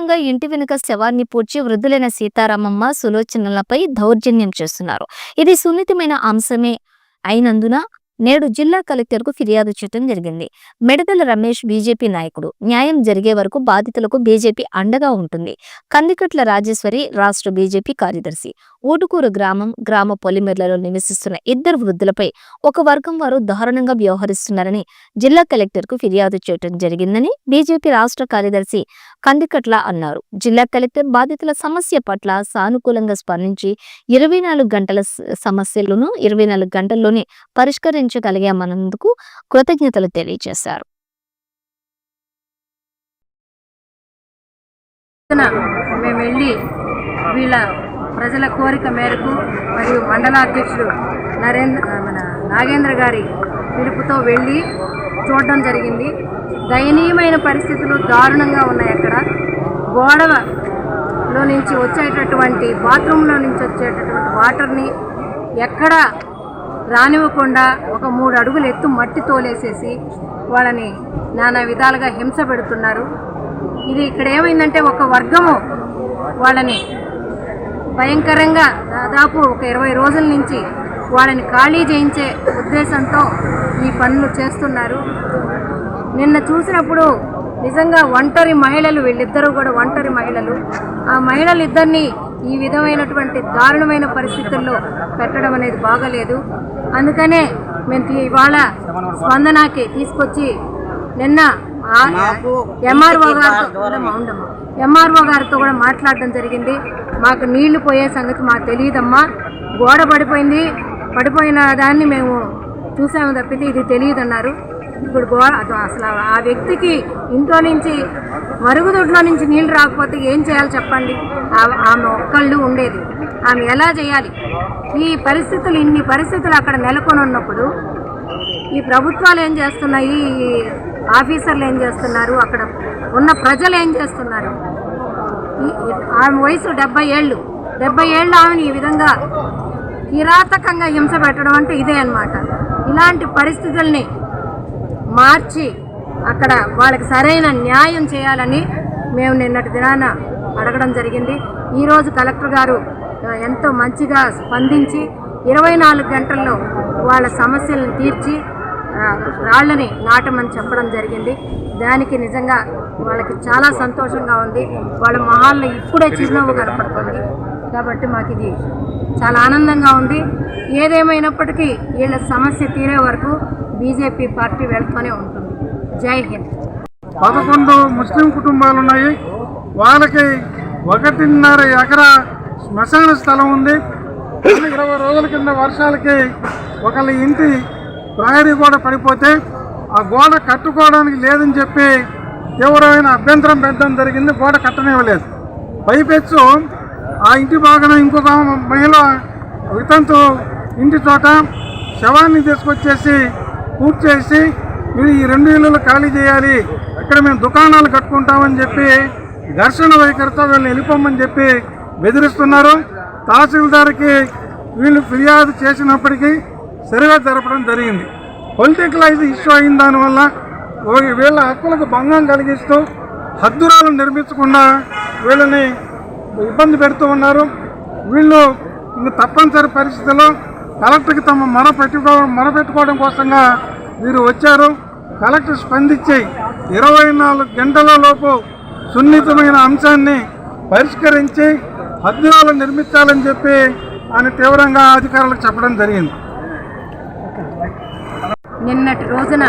బలవంతంగా ఇంటి వెనుక శవాన్ని పూడ్చి వృద్ధులైన సీతారామమ్మ, సులోచనలపై దౌర్జన్యం చేస్తున్నారు. ఇది సున్నితమైన అంశమే అయినందున నేడు జిల్లా కలెక్టర్కు ఫిర్యాదు చేయడం జరిగింది. మిడతల రమేష్ బీజేపీ నాయకుడు. న్యాయం జరిగే వరకు బాధితులకు బీజేపీ అండగా ఉంటుంది. కందికట్ల రాజేశ్వరి రాష్ట్ర బీజేపీ కార్యదర్శి. ఊటుకూరు గ్రామ పొలిమేర్లలో నివసిస్తున్న ఇద్దరు వృద్ధులపై ఒక వర్గం వారు దారుణంగా వ్యవహరిస్తున్నారని జిల్లా కలెక్టర్కు ఫిర్యాదు చేయడం జరిగిందని బీజేపీ రాష్ట్ర కార్యదర్శి కందికట్ల అన్నారు. జిల్లా కలెక్టర్ బాధితుల సమస్య పట్ల సానుకూలంగా స్పందించి 24 గంటల సమస్యలను 24 గంటల్లోనే పరిష్కరించగలిగామన్నందుకు కృతజ్ఞతలు తెలియజేశారు. మేము వెళ్ళి వీళ్ళ ప్రజల కోరిక మేరకు మరియు మండలాధ్యక్షుడు నాగేంద్ర గారి పిలుపుతో వెళ్ళి చూడడం జరిగింది. దయనీయమైన పరిస్థితులు దారుణంగా ఉన్నాయి. అక్కడ గోడలో నుంచి వచ్చేటటువంటి బాత్రూంలో నుంచి వచ్చేటటువంటి వాటర్ని ఎక్కడ రానివ్వకుండా ఒక 3 అడుగులు ఎత్తు మట్టి తోలేసేసి వాళ్ళని నానా విధాలుగా హింస పెడుతున్నారు. ఇది ఇక్కడ ఏమైందంటే ఒక వర్గము వాళ్ళని భయంకరంగా దాదాపు ఒక 20 రోజుల నుంచి వాళ్ళని ఖాళీ చేయించే ఉద్దేశంతో ఈ పనులు చేస్తున్నారు. నిన్న చూసినప్పుడు నిజంగా ఒంటరి మహిళలు, వీళ్ళిద్దరూ కూడా ఒంటరి మహిళలు. ఆ మహిళలు ఇద్దరిని ఈ విధమైనటువంటి దారుణమైన పరిస్థితుల్లో పెట్టడం అనేది బాగలేదు. అందుకనే మేము ఇవాళ స్పందనకి తీసుకొచ్చి నిన్న ఎంఆర్ఓ గారితో కూడా మాట్లాడడం జరిగింది. మాకు నీళ్లు పోయే సంగతి మాకు తెలియదమ్మా, గోడ పడిపోయిన దాన్ని మేము చూసాము తప్పితే ఇది తెలియదన్నారు. ఇప్పుడు అసలు ఆ వ్యక్తికి ఇంట్లో నుంచి మరుగుదొడ్లో నుంచి నీళ్లు రాకపోతే ఏం చేయాలి చెప్పండి? ఆమె ఒక్కళ్ళు ఉండేది, ఆమె ఎలా చేయాలి? ఇన్ని పరిస్థితులు అక్కడ నెలకొని ఉన్నప్పుడు ఈ ప్రభుత్వాలు ఏం చేస్తున్నాయి, ఈ ఆఫీసర్లు ఏం చేస్తున్నారు, అక్కడ ఉన్న ప్రజలు ఏం చేస్తున్నారు? ఆమె వయసు 70 ఏళ్ళు. 70 ఏళ్ళు ఆమెను ఈ విధంగా కిరాతకంగా హింస పెట్టడం అంటే ఇదే అన్నమాట. ఇలాంటి పరిస్థితుల్ని మార్చి అక్కడ వాళ్ళకి సరైన న్యాయం చేయాలని మేము నిన్నటి దినాన అడగడం జరిగింది. ఈరోజు కలెక్టర్ గారు ఎంతో మంచిగా స్పందించి 24 గంటల్లో వాళ్ళ సమస్యలను తీర్చి రాళ్ళని నాటమని చెప్పడం జరిగింది. దానికి నిజంగా వాళ్ళకి చాలా సంతోషంగా ఉంది. వాళ్ళ మొహాల్లో ఇప్పుడే చిరునవ్వు కనపడుతుంది. కాబట్టి మాకు ఇది చాలా ఆనందంగా ఉంది. ఏదేమైనప్పటికీ వీళ్ళ సమస్య తీరే వరకు బీజేపీ పార్టీ వెళ్తూనే ఉంటుంది. జై హింద్. 11 ముస్లిం కుటుంబాలు ఉన్నాయి. వాళ్ళకి 1.5 ఎకరా శ్మశాన స్థలం ఉంది. 20 రోజుల కింద వర్షాలకి ఒకళ్ళ ఇంటి ప్రహరీ గోడ పడిపోతే ఆ గోడ కట్టుకోవడానికి లేదని చెప్పి తీవ్రమైన అభ్యంతరం పెట్టడం జరిగింది. గోడ కట్టనివ్వలేదు. పైపెచ్చు ఆ ఇంటి భాగన ఇంకొక మహిళ వితంతు ఇంటి చోట శవాన్ని తీసుకొచ్చేసి పూర్తి చేసి మీరు ఈ 2 ఇళ్ళు ఖాళీ చేయాలి, ఇక్కడ మేము దుకాణాలు కట్టుకుంటామని చెప్పి ఘర్షణ వైఖరితో వీళ్ళని వెళ్ళిపోమని చెప్పి బెదిరిస్తున్నారు. తహసీల్దార్కి వీళ్ళు ఫిర్యాదు చేసినప్పటికీ సరిగా జరపడం జరిగింది. పొలిటికలైజ్ ఇష్యూ అయిన దానివల్ల వీళ్ళ హక్కులకు భంగం కలిగిస్తూ హద్దురాలను నిర్మించకుండా వీళ్ళని ఇబ్బంది పెడుతూ ఉన్నారు. వీళ్ళు ఇంక తప్పనిసరి పరిస్థితుల్లో కలెక్టర్కి తమ మొరపెట్టుకోవడం కోసంగా వీరు వచ్చారు. కలెక్టర్ స్పందించి 24 గంటల లోపు సున్నితమైన అంశాన్ని పరిష్కరించి హద్దురాలను నిర్మించాలని చెప్పి ఆయన తీవ్రంగా అధికారులకు చెప్పడం జరిగింది. నిన్నటి రోజున